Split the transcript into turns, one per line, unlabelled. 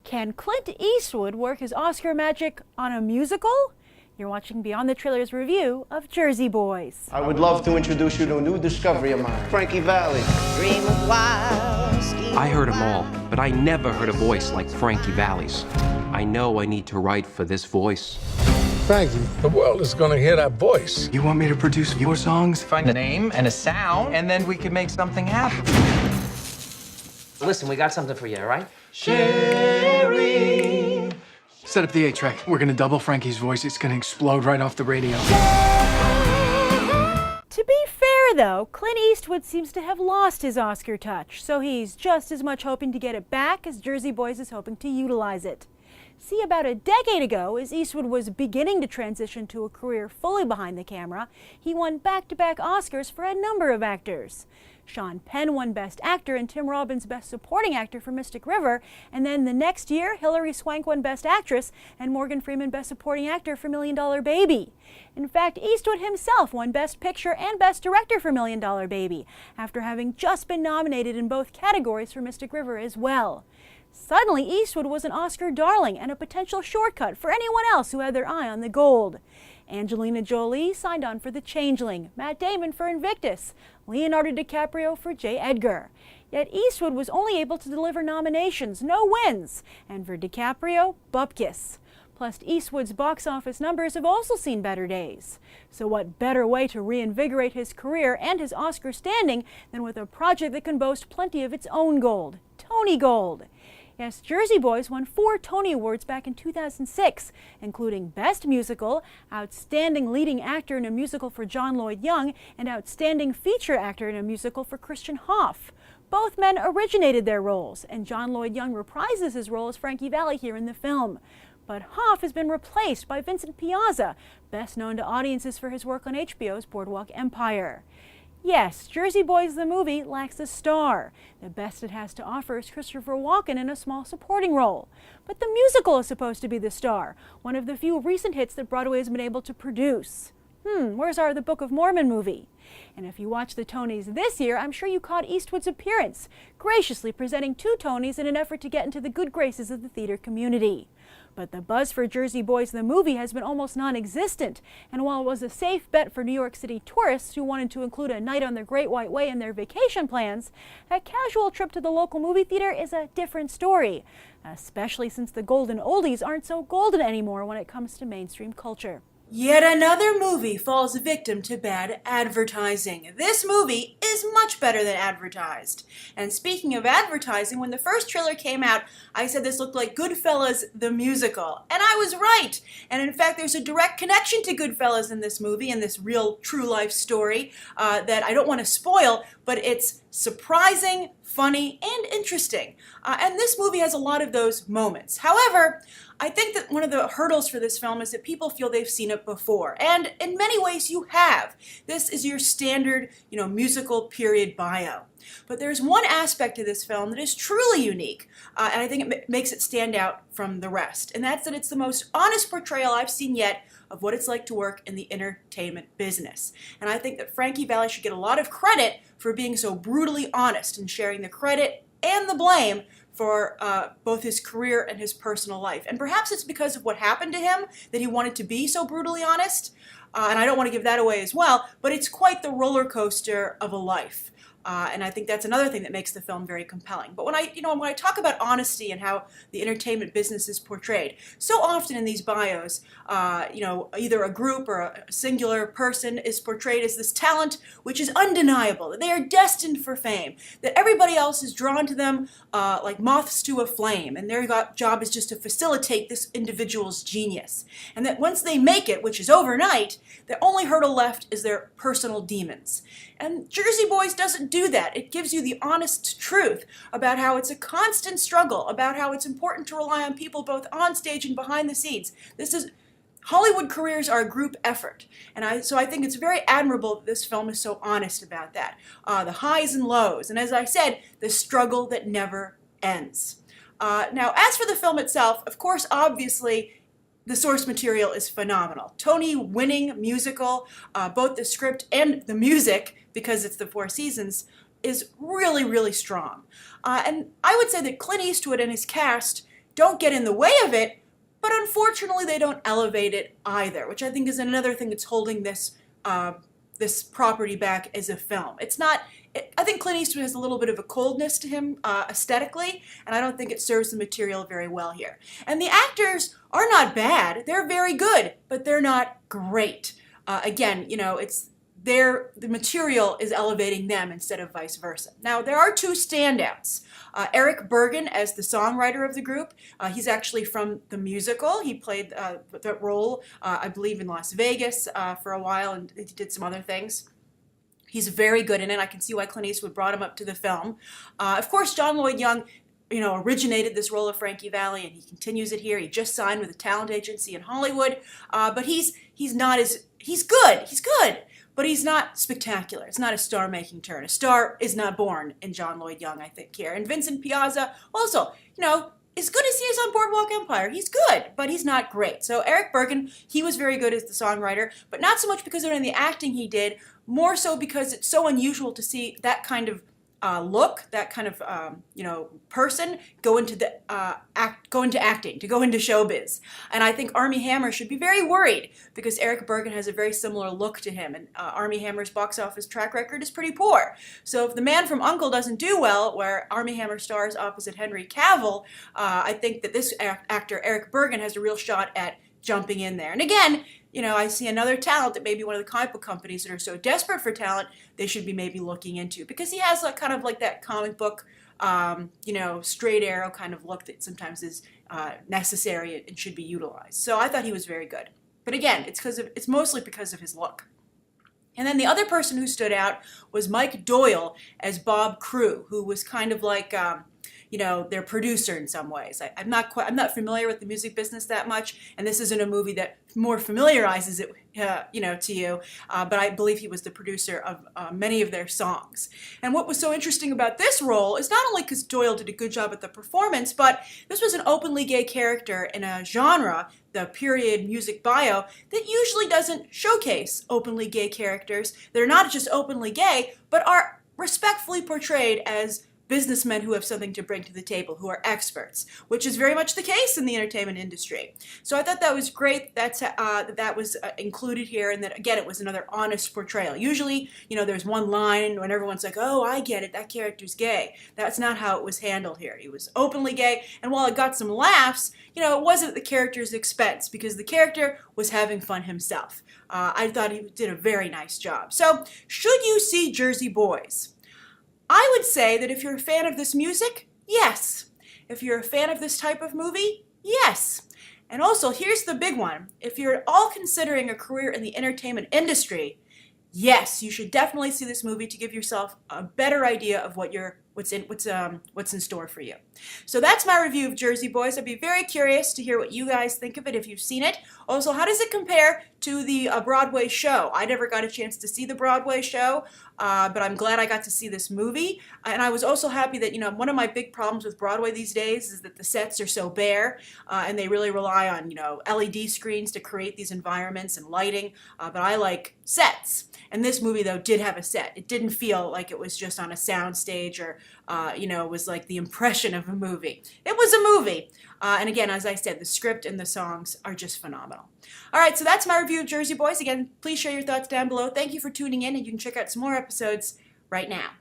Can Clint Eastwood work his Oscar magic on a musical? You're watching Beyond the Trailers review of Jersey Boys.
I would love to introduce you to a new discovery of mine, Frankie Valli.
I heard them all, but I never heard a voice like Frankie Valli's. I know I need to write for this voice.
Frankie, the world is gonna hear that voice.
You want me to produce your songs?
Find a name and a sound, and then we can make something happen.
Listen, we got something for you, all right?
Sherry. Set up the 8-track. We're gonna double Frankie's voice. It's gonna explode right off the radio.
To be fair, though, Clint Eastwood seems to have lost his Oscar touch, so he's just as much hoping to get it back as Jersey Boys is hoping to utilize it. See, about a decade ago, as Eastwood was beginning to transition to a career fully behind the camera, he won back-to-back Oscars for a number of actors. Sean Penn won Best Actor and Tim Robbins Best Supporting Actor for Mystic River, and then the next year, Hilary Swank won Best Actress and Morgan Freeman Best Supporting Actor for $1 Million Baby. In fact, Eastwood himself won Best Picture and Best Director for $1 Million Baby, after having just been nominated in both categories for Mystic River as well. Suddenly, Eastwood was an Oscar darling and a potential shortcut for anyone else who had their eye on the gold. Angelina Jolie signed on for The Changeling, Matt Damon for Invictus, Leonardo DiCaprio for J. Edgar. Yet Eastwood was only able to deliver nominations, no wins, and for DiCaprio, Bupkis. Plus, Eastwood's box office numbers have also seen better days. So what better way to reinvigorate his career and his Oscar standing than with a project that can boast plenty of its own gold, Tony Gold. Yes, Jersey Boys won 4 Tony Awards back in 2006, including Best Musical, Outstanding Leading Actor in a Musical for John Lloyd Young, and Outstanding Feature Actor in a Musical for Christian Hoff. Both men originated their roles, and John Lloyd Young reprises his role as Frankie Valli here in the film. But Hoff has been replaced by Vincent Piazza, best known to audiences for his work on HBO's Boardwalk Empire. Yes, Jersey Boys the movie lacks a star. The best it has to offer is Christopher Walken in a small supporting role. But the musical is supposed to be the star, one of the few recent hits that Broadway has been able to produce. Where's our The Book of Mormon movie? And if you watch the Tonys this year, I'm sure you caught Eastwood's appearance, graciously presenting 2 Tonys in an effort to get into the good graces of the theater community. But the buzz for Jersey Boys the movie has been almost non-existent, and while it was a safe bet for New York City tourists who wanted to include a night on the Great White Way in their vacation plans, a casual trip to the local movie theater is a different story, especially since the golden oldies aren't so golden anymore when it comes to mainstream culture. Yet another movie falls victim to bad advertising. This movie is much better than advertised. And speaking of advertising, when the first trailer came out, I said this looked like Goodfellas the musical. And I was right. And in fact, there's a direct connection to Goodfellas in this movie, in this real true life story that I don't want to spoil, but it's surprising, funny, and interesting. And this movie has a lot of those moments. However, I think that one of the hurdles for this film is that people feel they've seen it before. And in many ways you have. This is your standard, musical period bio. But there's one aspect of this film that is truly unique, and I think it makes it stand out from the rest. And that's that it's the most honest portrayal I've seen yet of what it's like to work in the entertainment business. And I think that Frankie Valli should get a lot of credit for being so brutally honest and sharing the credit and the blame for both his career and his personal life. And perhaps it's because of what happened to him that he wanted to be so brutally honest. And I don't want to give that away as well, but it's quite the roller coaster of a life. And I think that's another thing that makes the film very compelling. But when I talk about honesty and how the entertainment business is portrayed, so often in these bios, either a group or a singular person is portrayed as this talent which is undeniable, that they are destined for fame, that everybody else is drawn to them like moths to a flame, and their job is just to facilitate this individual's genius. And that once they make it, which is overnight, the only hurdle left is their personal demons. And Jersey Boys doesn't do that. It gives you the honest truth about how it's a constant struggle, about how it's important to rely on people both on stage and behind the scenes. Hollywood careers are a group effort, and so I think it's very admirable that this film is so honest about that. The highs and lows, and as I said, the struggle that never ends. Now, as for the film itself, of course, obviously, the source material is phenomenal. Tony-winning musical, both the script and the music, because it's the Four Seasons, is really, really strong. And I would say that Clint Eastwood and his cast
don't get in the way of it, but unfortunately they don't elevate it either, which I think is another thing that's holding this this property back as a film. It's not, I think Clint Eastwood has a little bit of a coldness to him aesthetically, and I don't think it serves the material very well here. And the actors are not bad. They're very good, but they're not great. Again, you know, it's the material is elevating them instead of vice versa. Now, there are two standouts. Eric Bergen as the songwriter of the group. He's actually from the musical. He played that role, I believe, in Las Vegas for a while, and he did some other things. He's very good in it. I can see why Clint Eastwood brought him up to the film. Of course, John Lloyd Young, you know, originated this role of Frankie Valli, and he continues it here. He just signed with a talent agency in Hollywood, but he's good, but he's not spectacular. It's not a star-making turn. A star is not born in John Lloyd Young, I think, here. And Vincent Piazza, also, you know, as good as he is on Boardwalk Empire, he's good, but he's not great. So Eric Bergen, he was very good as the songwriter, but not so much because of any of the acting he did, more so because it's so unusual to see that kind of look, that kind of you know, person go into acting, to go into showbiz. And I think Armie Hammer should be very worried because Eric Bergen has a very similar look to him, and Armie Hammer's box office track record is pretty poor. So if The Man from U.N.C.L.E. doesn't do well, where Armie Hammer stars opposite Henry Cavill, I think that this actor Eric Bergen has a real shot at jumping in there. And again, you know, I see another talent that maybe one of the comic book companies that are so desperate for talent, they should be maybe looking into, because he has kind of like that comic book, you know, straight arrow kind of look that sometimes is necessary and should be utilized. So I thought he was very good. But again, it's mostly because of his look. And then the other person who stood out was Mike Doyle as Bob Crew, who was kind of like, you know, their producer in some ways. I'm not familiar with the music business that much, and this isn't a movie that more familiarizes it, you know, to you. But I believe he was the producer of many of their songs. And what was so interesting about this role is not only because Doyle did a good job at the performance, but this was an openly gay character in a genre, the period music bio, that usually doesn't showcase openly gay characters. They're not just openly gay, but are respectfully portrayed as businessmen who have something to bring to the table, who are experts, which is very much the case in the entertainment industry. So I thought that was great that was included here, and that, again, it was another honest portrayal. Usually, you know, there's one line when everyone's like, oh, I get it, that character's gay. That's not how it was handled here. He was openly gay, and while it got some laughs, you know, it wasn't at the character's expense, because the character was having fun himself. I thought he did a very nice job. So, should you see Jersey Boys? I would say that if you're a fan of this music, yes. If you're a fan of this type of movie, yes. And also, here's the big one. If you're at all considering a career in the entertainment industry, yes, you should definitely see this movie to give yourself a better idea of what's in store for you. So that's my review of Jersey Boys. I'd be very curious to hear what you guys think of it if you've seen it. Also, how does it compare to the Broadway show? I never got a chance to see the Broadway show, but I'm glad I got to see this movie. And I was also happy that, you know, one of my big problems with Broadway these days is that the sets are so bare, and they really rely on, you know, LED screens to create these environments and lighting, but I like sets. And this movie, though, did have a set. It didn't feel like it was just on a sound stage or, you know, it was like the impression of a movie. It was a movie. And again, as I said, the script and the songs are just phenomenal. All right, so that's my review of Jersey Boys. Again, please share your thoughts down below. Thank you for tuning in, and you can check out some more episodes right now.